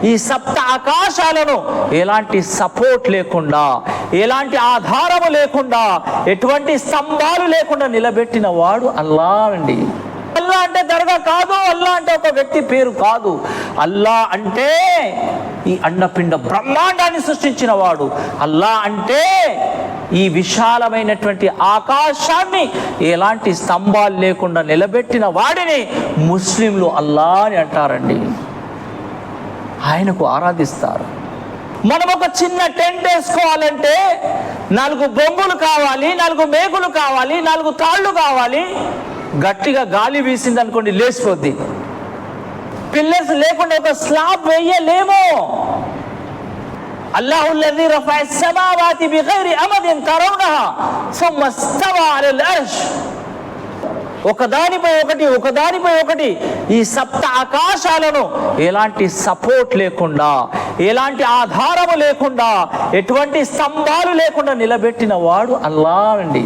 ఈ సప్త ఆకాశాలను ఎలాంటి సపోర్ట్ లేకుండా, ఎలాంటి ఆధారము లేకుండా, ఎటువంటి స్తంభాలు లేకుండా నిలబెట్టిన వాడు అల్లా అండి. అల్లా అంటే దర్గా కాదు, అల్లా అంటే ఒక వ్యక్తి పేరు కాదు. అల్లా అంటే ఈ అండపిండ బ్రహ్మాండాన్ని సృష్టించిన వాడు. అల్లా అంటే ఈ విశాలమైనటువంటి ఆకాశాన్ని ఎలాంటి స్తంభాలు లేకుండా నిలబెట్టిన వాడిని ముస్లింలు అల్లా అని అంటారండి. ఆయనకు ఆరాధిస్తారు. మనం ఒక చిన్న టెంట్ వేసుకోవాలంటే 4 బొంగులు కావాలి, 4 మేకులు కావాలి, 4 తాళ్ళు కావాలి. గట్టిగా గాలి వీసింది అనుకోండి, లేచిపోద్ది. పిల్లర్స్ లేకుండా ఒక స్లాబ్ వేయలేము. అల్లాహుల్లజీ రఫఅస్ సమావాతి బిగైరి అమదిన్ తరౌనహా సుమ్మ ఇస్తవా అలల్ అర్ష్. ఒకదానిపై ఒకటి ఈ సప్త ఆకాశాలను ఎలాంటి సపోర్ట్ లేకుండా, ఎలాంటి ఆధారము లేకుండా, ఎటువంటి స్తంభాలు లేకుండా నిలబెట్టిన వాడు అల్లా అండి.